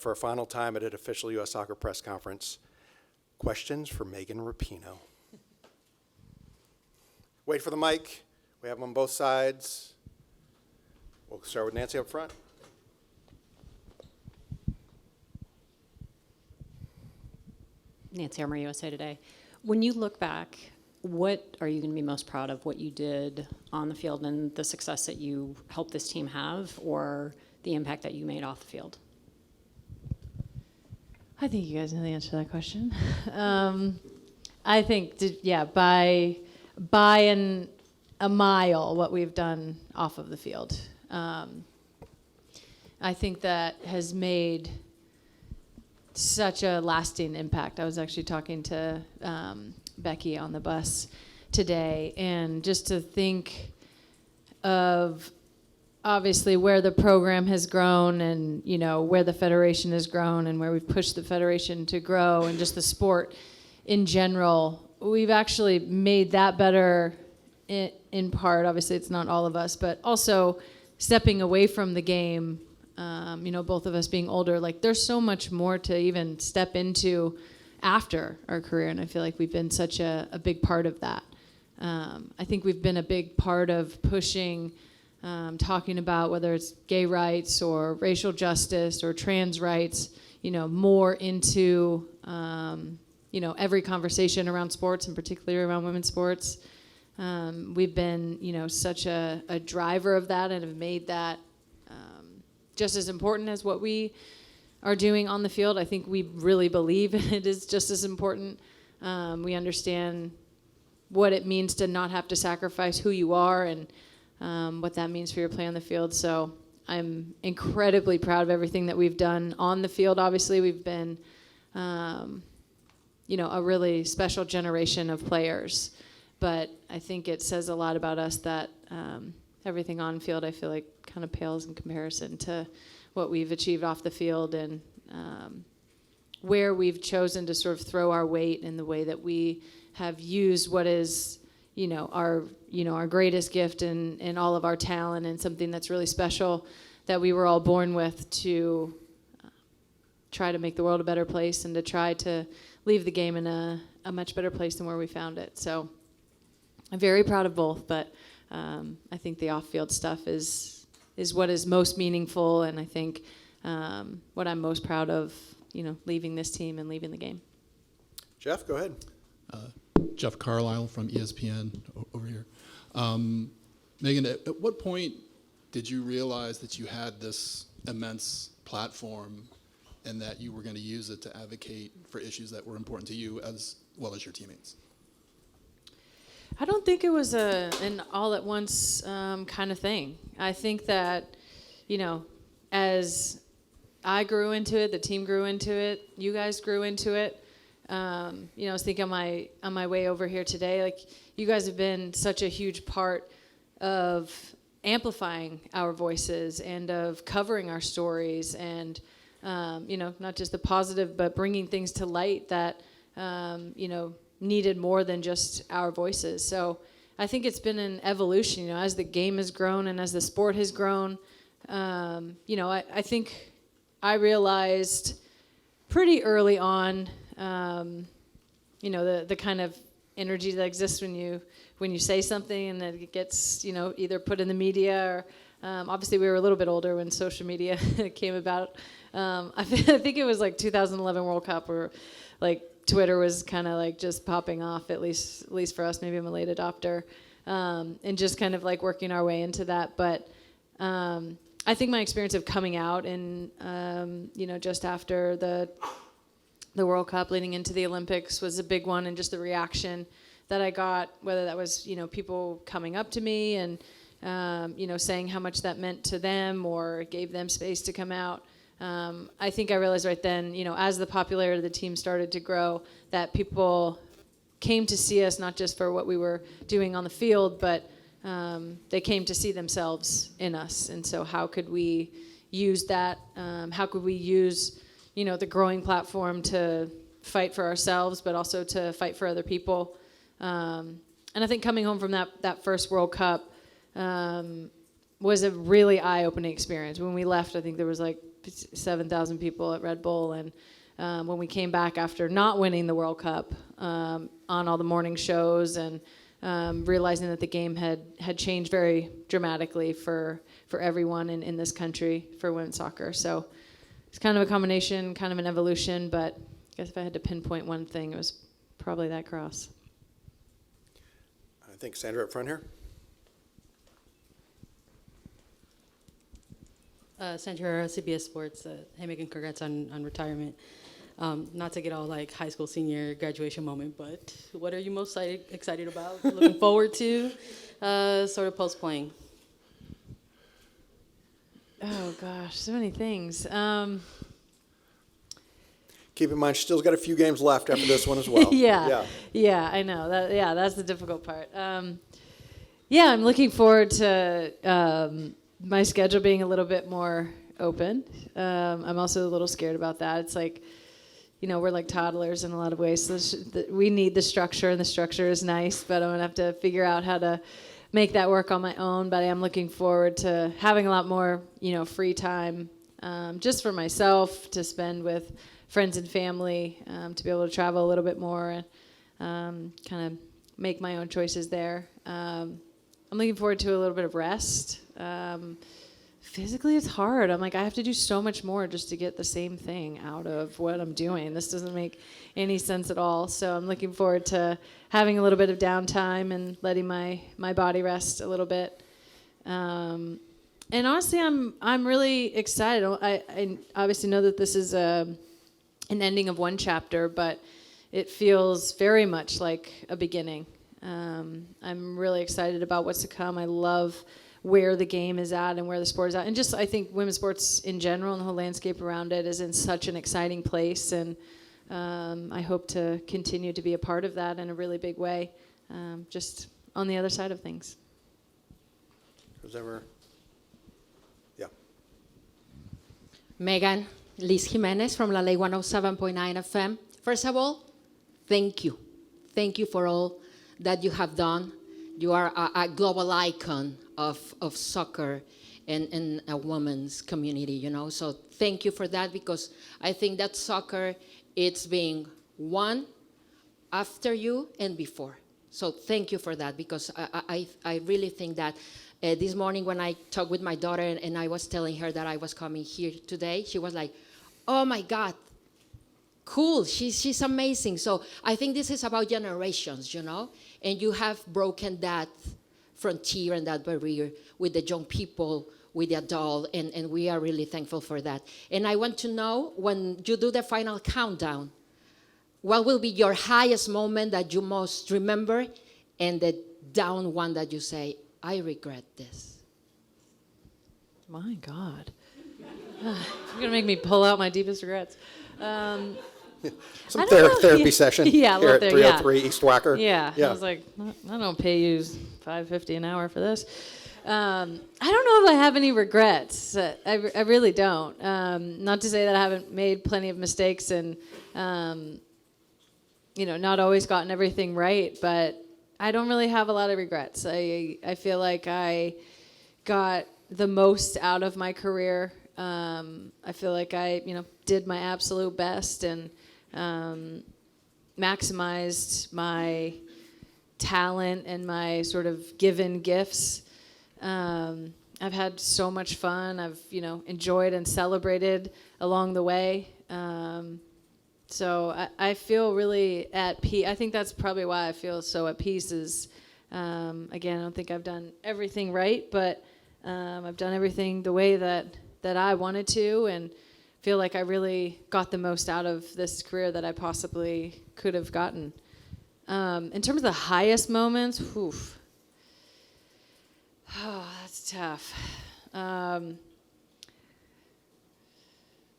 for a final time at an official U.S. Soccer press conference. Questions for Megan Rapinoe. Wait for the mic. We have them on both sides. We'll start with Nancy up front. Nancy Armour, USA Today. When you look back, what are you going to be most proud of, what you did on the field and the success that you helped this team have, or the impact that you made off the field? I think you guys know the answer to that question. I think, by a mile, what we've done off of the field. I think that has made such a lasting impact. I was actually talking to Becky on the bus today, and just to think of obviously where the program has grown and, you know, where the federation has grown and where we've pushed the federation to grow and just the sport in general, we've actually made that better in part. Obviously, it's not all of us, but also stepping away from the game, both of us being older, like there's so much more to even step into after our career, and I feel like we've been such a big part of that. I think we've been a big part of pushing, talking about whether it's gay rights or racial justice or trans rights, more into, every conversation around sports, and particularly around women's sports. We've been, such a driver of that and have made that just as important as what we are doing on the field. I think we really believe it is just as important. We understand what it means to not have to sacrifice who you are and what that means for your play on the field. So I'm incredibly proud of everything that we've done on the field. Obviously, we've been, a really special generation of players. But I think it says a lot about us that everything on field, I feel like, kind of pales in comparison to what we've achieved off the field, and where we've chosen to sort of throw our weight in the way that we have used what is, our greatest gift and all of our talent, and something that's really special that we were all born with, to try to make the world a better place and to try to leave the game in a much better place than where we found it. So I'm very proud of both, but I think the off-field stuff is what is most meaningful, and I think what I'm most proud of, leaving this team and leaving the game. Jeff, go ahead. Jeff Carlisle from ESPN over here. Megan, at what point did you realize that you had this immense platform and that you were going to use it to advocate for issues that were important to you as well as your teammates? I don't think it was an all-at-once kind of thing. I think that, as I grew into it, the team grew into it, you guys grew into it. I was thinking on my way over here today, like, you guys have been such a huge part of amplifying our voices and of covering our stories and, not just the positive, but bringing things to light that, needed more than just our voices. So I think it's been an evolution, as the game has grown and as the sport has grown. I think I realized pretty early on, the kind of energy that exists when you say something and then it gets, either put in the media or, obviously we were a little bit older when social media came about. I think it was like 2011 World Cup where like Twitter was kind of like just popping off, at least for us. Maybe I'm a late adopter, and just kind of like working our way into that. But I think my experience of coming out and just after the World Cup leading into the Olympics was a big one, and just the reaction that I got, whether that was people coming up to me and saying how much that meant to them or gave them space to come out. I think I realized right then, as the popularity of the team started to grow, that people came to see us not just for what we were doing on the field, but they came to see themselves in us. And so how could we use that? How could we use, the growing platform to fight for ourselves, but also to fight for other people? And I think coming home from that first World Cup was a really eye-opening experience. When we left, I think there was like 7,000 people at Red Bull, and when we came back after not winning the World Cup, on all the morning shows, and realizing that the game had changed very dramatically for everyone in this country for women's soccer. So it's kind of a combination, kind of an evolution, but I guess if I had to pinpoint one thing, it was probably that cross. I think Sandra up front here. Sandra, CBS Sports. Hey, Megan, congrats on retirement. Not to get all like high school senior graduation moment, but what are you most excited about, looking forward to, sort of post-playing? Oh, gosh, so many things. Keep in mind, she still's got a few games left after this one as well. Yeah, I know. That's the difficult part. Yeah, I'm looking forward to my schedule being a little bit more open. I'm also a little scared about that. It's like, we're like toddlers in a lot of ways. So we need the structure, and the structure is nice, but I'm going to have to figure out how to make that work on my own. But I am looking forward to having a lot more, free time just for myself to spend with friends and family, to be able to travel a little bit more and kind of make my own choices there. I'm looking forward to a little bit of rest. Physically, it's hard. I'm like, I have to do so much more just to get the same thing out of what I'm doing. This doesn't make any sense at all. So I'm looking forward to having a little bit of downtime and letting my body rest a little bit. And honestly, I'm really excited. I obviously know that this is an ending of one chapter, but it feels very much like a beginning. I'm really excited about what's to come. I love where the game is at and where the sport is at. And just, I think women's sports in general and the whole landscape around it is in such an exciting place. And I hope to continue to be a part of that in a really big way, just on the other side of things. Who's ever? Yeah. Megan, Liz Jimenez from La Ley 107.9 FM. First of all, thank you. Thank you for all that you have done. You are a global icon of soccer and a women's community, So thank you for that, because I think that soccer, it's being one after you and before. So thank you for that, because I really think that this morning when I talked with my daughter and I was telling her that I was coming here today, she was like, oh my God, cool, she's amazing. So I think this is about generations, and you have broken that frontier and that barrier with the young people, with the adult, and we are really thankful for that. And I want to know, when you do the final countdown, what will be your highest moment that you most remember, and the down one that you say, I regret this? My God. You're going to make me pull out my deepest regrets. Some therapy session Yeah, here at there, 303 East Wacker. Yeah. I was like, I don't pay you $5.50 an hour for this. I don't know if I have any regrets. I really don't. Not to say that I haven't made plenty of mistakes and, not always gotten everything right, but I don't really have a lot of regrets. I feel like I got the most out of my career. I feel like I, did my absolute best and maximized my talent and my sort of given gifts. I've had so much fun. I've, enjoyed and celebrated along the way. So I feel really at peace. I think that's probably why I feel so at peace is, again, I don't think I've done everything right, but I've done everything the way that I wanted to, and feel like I really got the most out of this career that I possibly could have gotten. In terms of the highest moments, that's tough.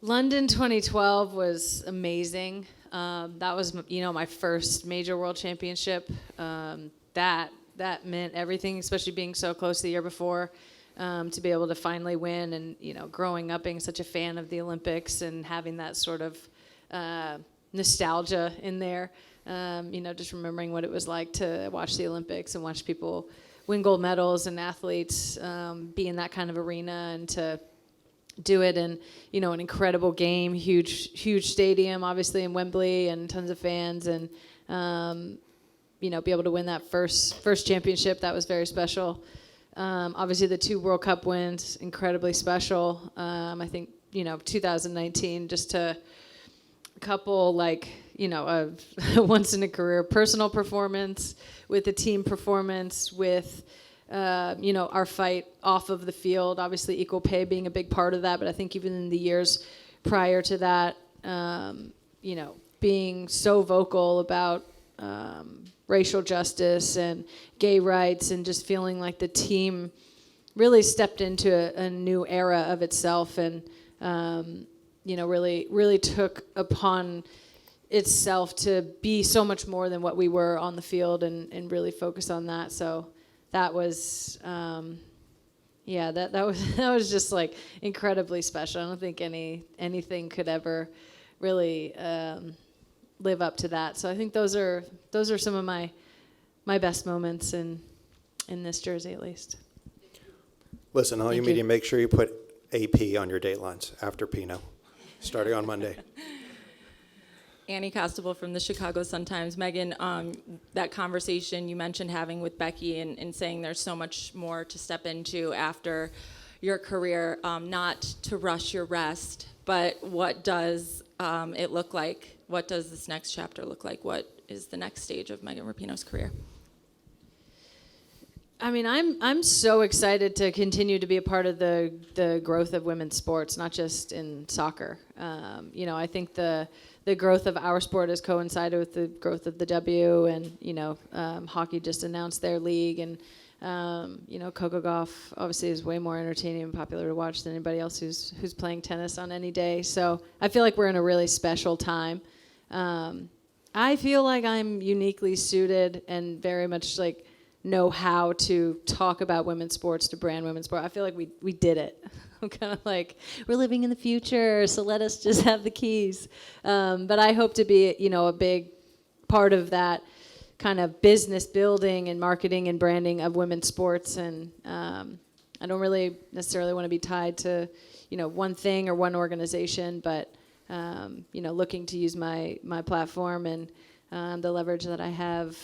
London 2012 was amazing. That was, my first major world championship. That meant everything, especially being so close the year before. To be able to finally win, and growing up being such a fan of the Olympics and having that sort of nostalgia in there, just remembering what it was like to watch the Olympics and watch people win gold medals and athletes be in that kind of arena, and to do it in, an incredible game, huge stadium, obviously in Wembley, and tons of fans, and be able to win that first championship. That was very special. Obviously, the 2 World Cup wins, incredibly special. I think 2019, just a couple a once in a career personal performance with the team performance with. Our fight off of the field, obviously equal pay being a big part of that, but I think even in the years prior to that, being so vocal about racial justice and gay rights, and just feeling like the team really stepped into a new era of itself, and really took upon itself to be so much more than what we were on the field, and really focus on that. So that was, that was just like incredibly special. I don't think anything could ever really live up to that. So I think those are some of my best moments in this jersey, at least. Listen, all you Thank you. media, make sure you put AP on your date lines after Pinot, starting on Monday. Annie Costable from the Chicago Sun-Times. Megan, that conversation you mentioned having with Becky and saying there's so much more to step into after your career, not to rush your rest, but what does it look like? What does this next chapter look like? What is the next stage of Megan Rapinoe's career? I mean, I'm so excited to continue to be a part of the growth of women's sports, not just in soccer. I think the growth of our sport has coincided with the growth of the W, and hockey just announced their league, and Coco Gauff obviously is way more entertaining and popular to watch than anybody else who's playing tennis on any day. So I feel like we're in a really special time. I feel like I'm uniquely suited and very much know how to talk about women's sports, to brand women's sport. I feel like we did it. I'm kind of like, we're living in the future, so let us just have the keys. But I hope to be, a big part of that kind of business building and marketing and branding of women's sports. And I don't really necessarily want to be tied to, one thing or one organization, but, looking to use my platform and the leverage that I have,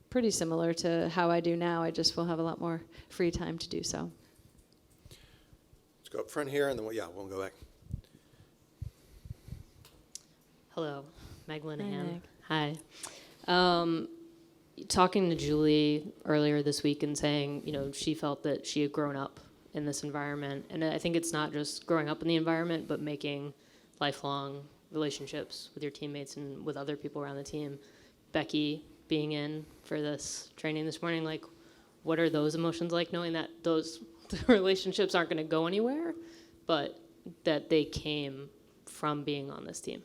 pretty similar to how I do now. I just will have a lot more free time to do so. Let's go up front here, and then we'll go back. Hello, Meg Linehan. Meg. Hi. Talking to Julie earlier this week and saying, she felt that she had grown up in this environment. And I think it's not just growing up in the environment, but making lifelong relationships with your teammates and with other people around the team. Becky being in for this training this morning, what are those emotions like, knowing that those relationships aren't going to go anywhere, but that they came from being on this team?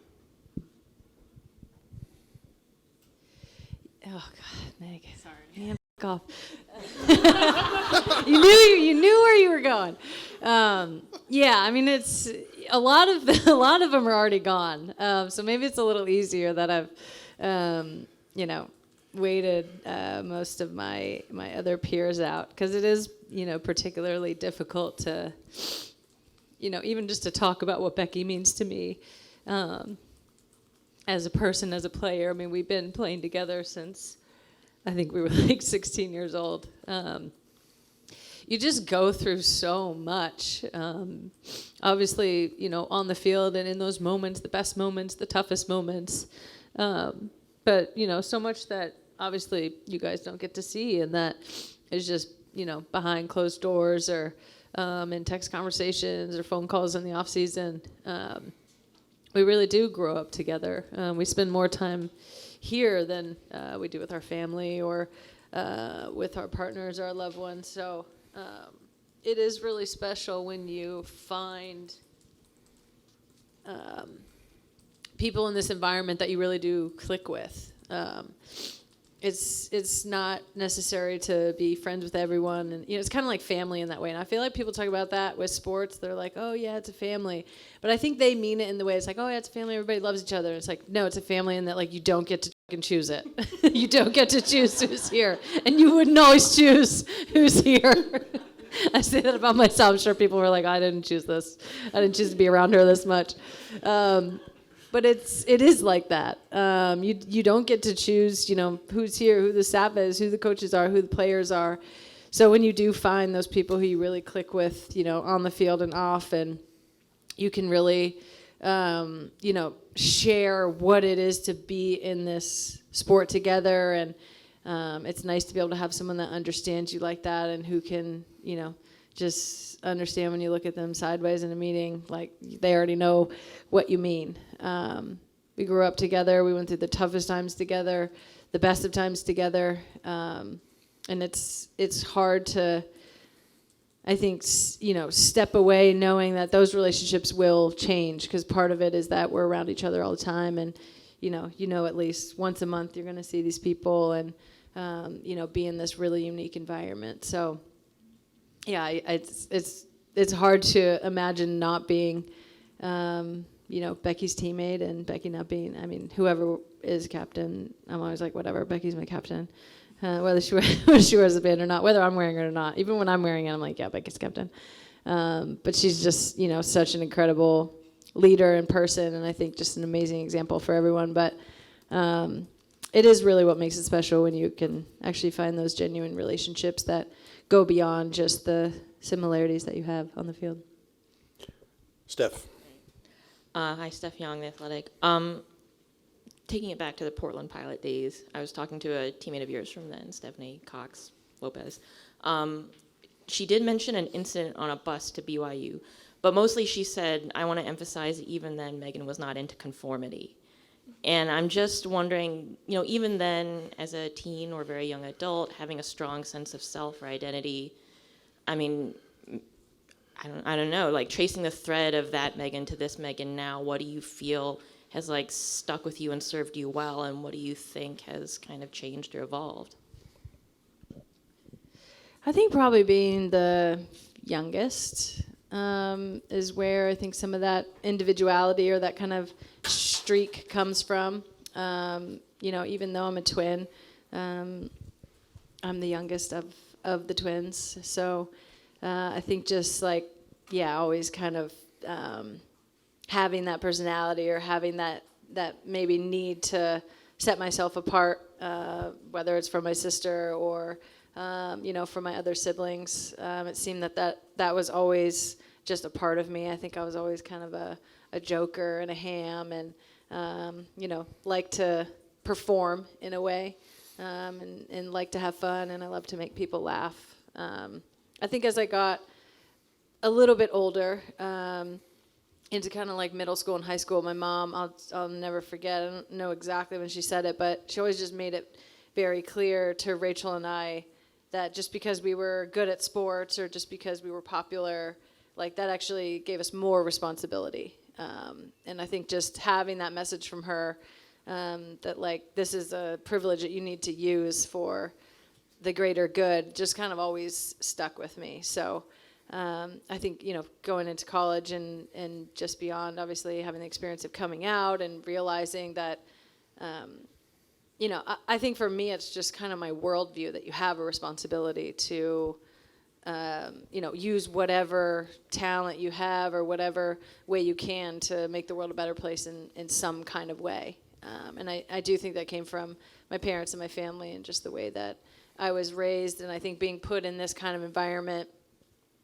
Oh God, Meg. Sorry. Man, f*** off. you knew where you were going. I mean, it's a lot of them are already gone. So maybe it's a little easier that I've, waited most of my other peers out, because it is, particularly difficult to, even just to talk about what Becky means to me. As a person, as a player. I mean, we've been playing together since I think we were 16 years old. You just go through so much. Obviously, on the field and in those moments, the best moments, the toughest moments. But, so much that obviously you guys don't get to see, and that is just, behind closed doors or in text conversations or phone calls in the off season. We really do grow up together. We spend more time here than we do with our family or with our partners, our loved ones. So it is really special when you find people in this environment that you really do click with. It's not necessary to be friends with everyone, and it's kind of like family in that way. And I feel like people talk about that with sports. They're like, "Oh yeah, it's a family," but I think they mean it in the way it's like, "Oh yeah, it's a family. Everybody loves each other." And it's like, no, it's a family in that you don't get to fucking choose it. You don't get to choose who's here, and you wouldn't always choose who's here. I say that about myself. I'm sure people were like, I didn't choose this. I didn't choose to be around her this much. But it is like that. You don't get to choose, who's here, who the staff is, who the coaches are, who the players are. So when you do find those people who you really click with, on the field and off, and you can really, share what it is to be in this sport together. And it's nice to be able to have someone that understands you like that and who can, just understand when you look at them sideways in a meeting, like they already know what you mean. We grew up together. We went through the toughest times together, the best of times together. And it's hard to, I think, step away knowing that those relationships will change, because part of it is that we're around each other all the time, and at least once a month you're going to see these people and be in this really unique environment. So yeah, it's hard to imagine not being Becky's teammate, and Becky not being, whoever is captain, I'm always like, whatever, Becky's my captain. Whether she wears the band or not, whether I'm wearing it or not. Even when I'm wearing it, I'm like, yeah, Becky's captain. But she's just, such an incredible leader in person, and I think just an amazing example for everyone. But it is really what makes it special when you can actually find those genuine relationships that go beyond just the similarities that you have on the field. Steph. Hi, Steph Young, The Athletic. Taking it back to the Portland Pilot days, I was talking to a teammate of yours from then, Stephanie Cox Lopez. She did mention an incident on a bus to BYU, but mostly she said, I want to emphasize that even then Megan was not into conformity. And I'm just wondering, even then, as a teen or very young adult, having a strong sense of self or identity, I don't know, like tracing the thread of that Megan to this Megan now, what do you feel has stuck with you and served you well, and what do you think has kind of changed or evolved? I think probably being the youngest is where I think some of that individuality or that kind of streak comes from. Even though I'm a twin, I'm the youngest of the twins. So I think just always kind of having that personality or having that maybe need to set myself apart, whether it's from my sister or from my other siblings. It seemed that was always just a part of me. I think I was always kind of a joker and a ham, and like to perform in a way, and like to have fun, and I love to make people laugh. I think as I got a little bit older, into kind of like middle school and high school, my mom, I'll never forget, I don't know exactly when she said it, but she always just made it very clear to Rachel and I that just because we were good at sports or just because we were popular, that actually gave us more responsibility. And I think just having that message from her, that this is a privilege that you need to use for the greater good, just kind of always stuck with me. So I think, going into college and just beyond, obviously having the experience of coming out and realizing that, I think for me, it's just kind of my worldview that you have a responsibility to, use whatever talent you have or whatever way you can to make the world a better place in some kind of way. And I do think that came from my parents and my family and just the way that I was raised. And I think being put in this kind of environment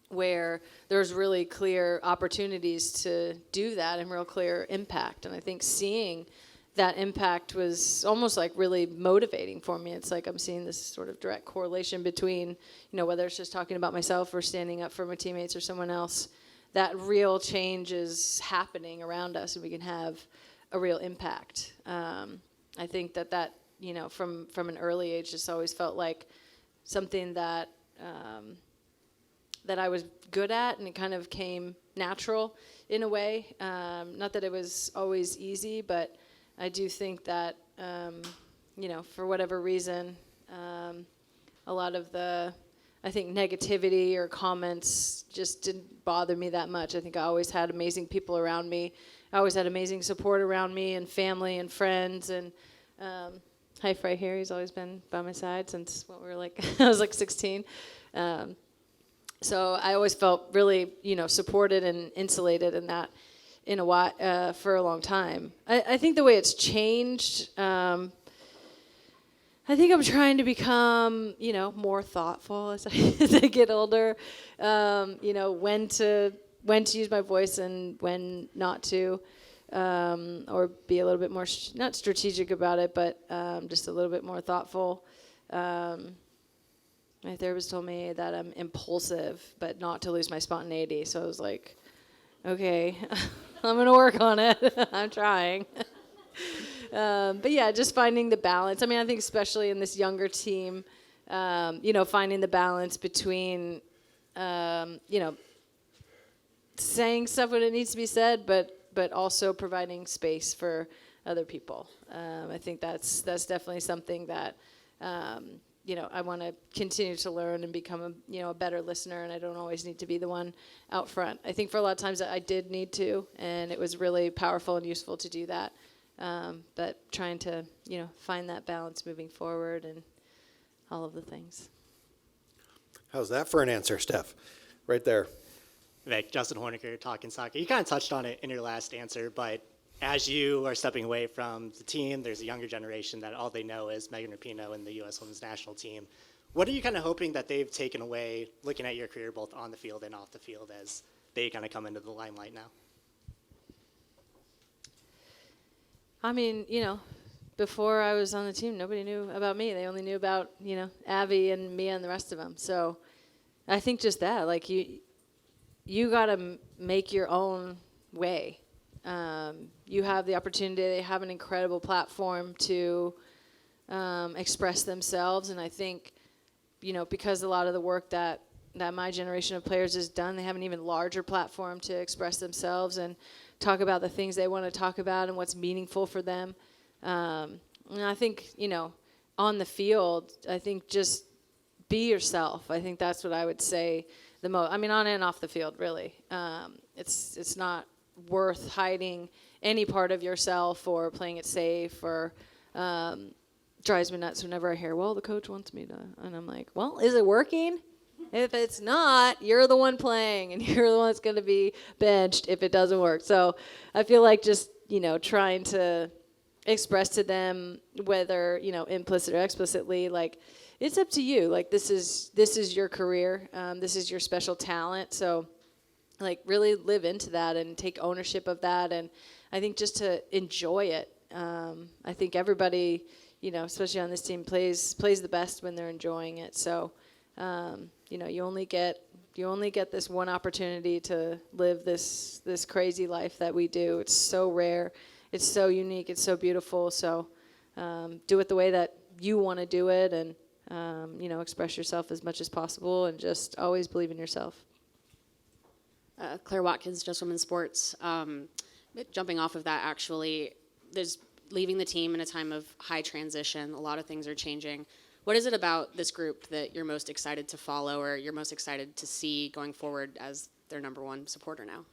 where there's really clear opportunities to do that and real clear impact. And I think seeing that impact was almost really motivating for me. It's like I'm seeing this sort of direct correlation between, whether it's just talking about myself or standing up for my teammates or someone else, that real change is happening around us and we can have a real impact. I think that from an early age just always felt like something that that I was good at, and it kind of came natural in a way. Not that it was always easy, but I do think that, for whatever reason, a lot of the, I think, negativity or comments just didn't bother me that much. I think I always had amazing people around me. I always had amazing support around me and family and friends. And hi, Frey here. He's always been by my side since I was 16. So I always felt really, supported and insulated in that in a while, for a long time. I think the way it's changed, I think I'm trying to become, more thoughtful as as I get older. When to use my voice and when not to, or be a little bit more not strategic about it, but just a little bit more thoughtful. My therapist told me that I'm impulsive, but not to lose my spontaneity. So I was like, okay, I'm going to work on it. I'm trying. But yeah, just finding the balance. I mean, I think especially in this younger team, finding the balance between, saying stuff when it needs to be said, but also providing space for other people. I think that's definitely something that, I want to continue to learn and become a better listener, and I don't always need to be the one out front. I think for a lot of times I did need to, and it was really powerful and useful to do that. But trying to, find that balance moving forward and all of the things. How's that for an answer, Steph? Right there. Vic, Justin Horniker, Talking Soccer. You kind of touched on it in your last answer, but as you are stepping away from the team, there's a younger generation that all they know is Megan Rapinoe and the U.S. Women's National Team. What are you kind of hoping that they've taken away, looking at your career both on the field and off the field, as they kind of come into the limelight now? I mean, before I was on the team, nobody knew about me. They only knew about, Abby and Mia and the rest of them. So I think just that, like, you got to make your own way. You have the opportunity, they have an incredible platform to express themselves. And I think, because a lot of the work that my generation of players has done, they have an even larger platform to express themselves and talk about the things they want to talk about and what's meaningful for them. And I think, on the field, I think just be yourself. I think that's what I would say the most. I mean, on and off the field, really. It's not worth hiding any part of yourself or playing it safe, or drives me nuts whenever I hear, well, the coach wants me to, and I'm like, well, is it working? If it's not, you're the one playing, and you're the one that's going to be benched if it doesn't work. So I feel like just, trying to express to them, whether, implicit or explicitly, like, it's up to you. Like, this is your career. This is your special talent. So, like, really live into that and take ownership of that. And I think just to enjoy it. I think everybody, especially on this team, plays the best when they're enjoying it. So, you only get this one opportunity to live this crazy life that we do. It's so rare. It's so unique. It's so beautiful. So, do it the way that you want to do it, and express yourself as much as possible, and just always believe in yourself. Claire Watkins, Just Women's Sports. Jumping off of that, actually, there's leaving the team in a time of high transition. A lot of things are changing. What is it about this group that you're most excited to follow, or you're most excited to see going forward as their number one supporter now?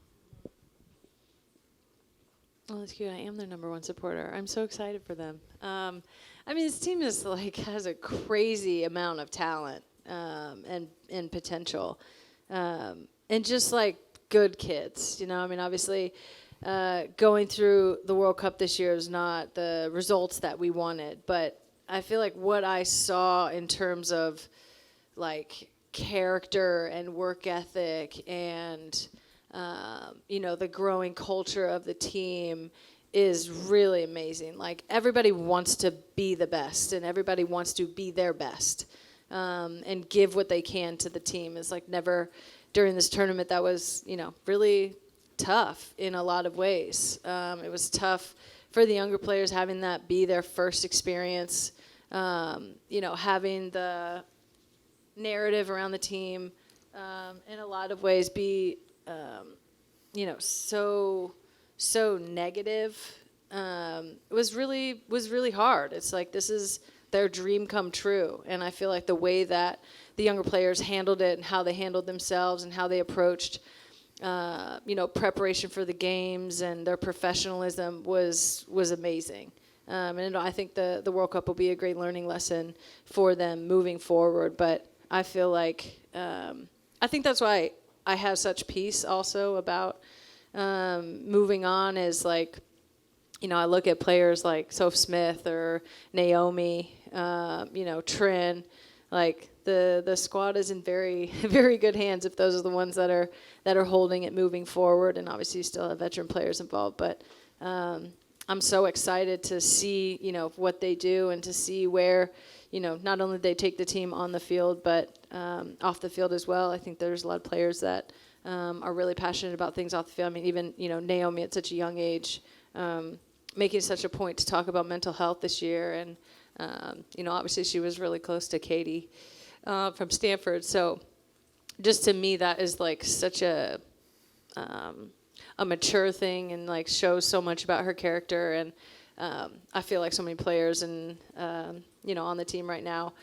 Well, that's cute. I am their number one supporter. I'm so excited for them. I mean, this team is has a crazy amount of talent and potential, and just good kids. I mean, obviously, going through the World Cup this year is not the results that we wanted, but I feel like what I saw in terms of character and work ethic and the growing culture of the team is really amazing. Like, everybody wants to be the best, and everybody wants to be their best, and give what they can to the team. It's never during this tournament that was, really tough in a lot of ways. It was tough for the younger players, having that be their first experience, having the narrative around the team in a lot of ways be, so negative. It was really hard. It's this is their dream come true. And I feel like the way that the younger players handled it, and how they handled themselves, and how they approached, preparation for the games and their professionalism was amazing. And I think the World Cup will be a great learning lesson for them moving forward. But I feel like I think that's why I have such peace also about moving on. Is like, I look at players like Soph Smith or Naomi, Trin, like the squad is in very, very good hands if those are the ones that are holding it moving forward. And obviously you still have veteran players involved, but I'm so excited to see, what they do and to see where, not only they take the team on the field, but off the field as well. I think there's a lot of players that are really passionate about things off the field. I mean, even, Naomi at such a young age, making such a point to talk about mental health this year. And, obviously she was really close to Katie from Stanford. So just to me, that is like such a mature thing, and like shows so much about her character. And I feel like so many players and, on the team right now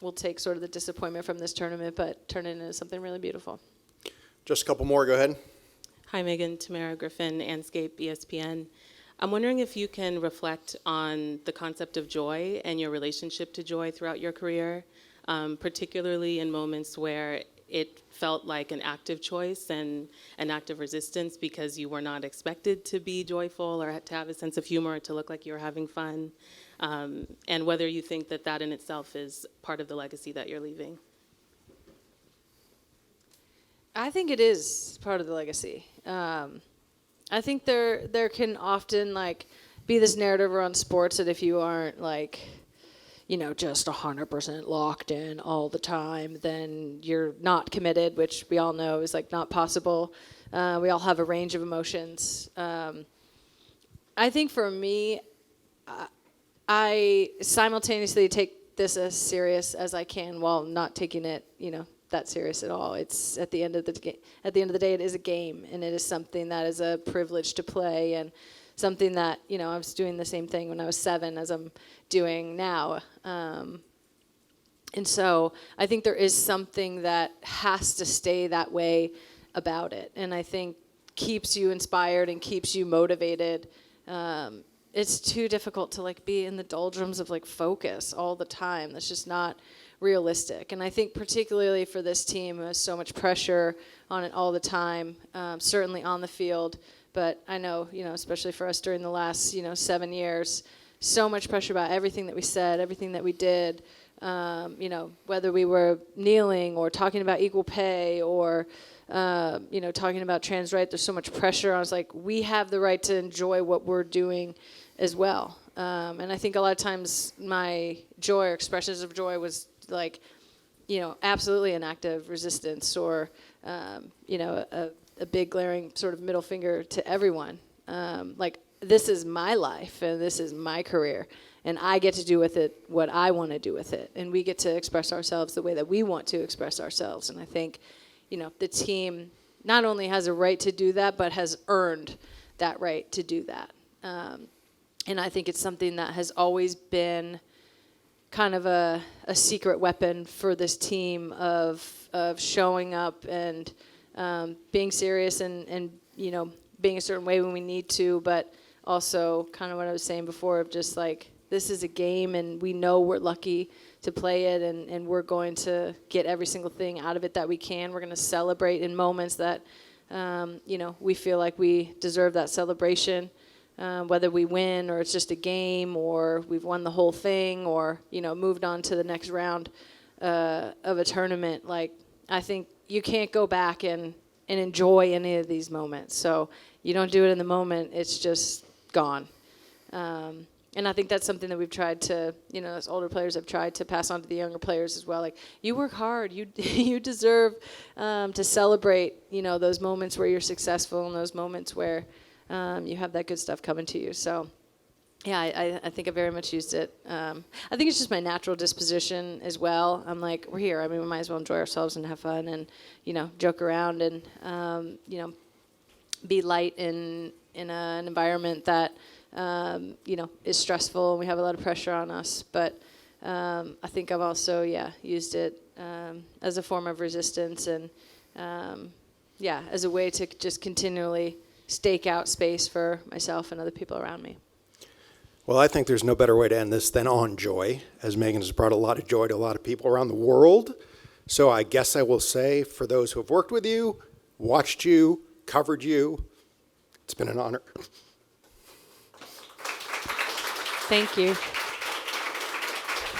will take sort of the disappointment from this tournament, but turn it into something really beautiful. Just a couple more, go ahead. Hi, Megan. Tamara Griffin, Anscape, ESPN. I'm wondering if you can reflect on the concept of joy and your relationship to joy throughout your career, particularly in moments where it felt like an active choice and an act of resistance because you were not expected to be joyful or to have a sense of humor or to look like you were having fun, and whether you think that that in itself is part of the legacy that you're leaving. I think it is part of the legacy. I think there can often like be this narrative around sports that if you aren't like, just 100% locked in all the time, then you're not committed, which we all know is like not possible. We all have a range of emotions. I think for me, I simultaneously take this as serious as I can while not taking it, that serious at all. It's at the end of the day, it is a game, and it is something that is a privilege to play, and something that I was doing the same thing when I was 7 as I'm doing now. And so I think there is something that has to stay that way about it, and I think keeps you inspired and keeps you motivated. It's too difficult to like be in the doldrums of like focus all the time. That's just not realistic. And I think particularly for this team who has so much pressure on it all the time, certainly on the field, but I know, especially for us during the last, 7 years, so much pressure about everything that we said, everything that we did, whether we were kneeling or talking about equal pay or, talking about trans rights, there's so much pressure on us. Like, we have the right to enjoy what we're doing as well. And I think a lot of times my joy or expressions of joy was like, absolutely an act of resistance or, a big glaring sort of middle finger to everyone. Like, this is my life and this is my career, and I get to do with it what I want to do with it. And we get to express ourselves the way that we want to express ourselves. And I think, the team not only has a right to do that, but has earned that right to do that. And I think it's something that has always been kind of a secret weapon for this team of showing up and being serious and being a certain way when we need to, but also kind of what I was saying before of just like, this is a game and we know we're lucky to play it, and we're going to get every single thing out of it that we can. We're going to celebrate in moments that, we feel like we deserve that celebration. Whether we win or it's just a game or we've won the whole thing or, moved on to the next round of a tournament. Like, I think you can't go back and enjoy any of these moments. So you don't do it in the moment, it's just gone. And I think that's something that we've tried to, as older players have tried to pass on to the younger players as well. Like, you work hard, you deserve to celebrate, those moments where you're successful and those moments where you have that good stuff coming to you. So, yeah, I think I very much used it. I think it's just my natural disposition as well. I'm like, we're here. I mean, we might as well enjoy ourselves and have fun and, joke around and, be light in an environment that, is stressful and we have a lot of pressure on us. But I think I've also, used it as a form of resistance and, as a way to just continually stake out space for myself and other people around me. Well, I think there's no better way to end this than on joy, as Megan has brought a lot of joy to a lot of people around the world. So I guess I will say, for those who have worked with you, watched you, covered you, it's been an honor. Thank you.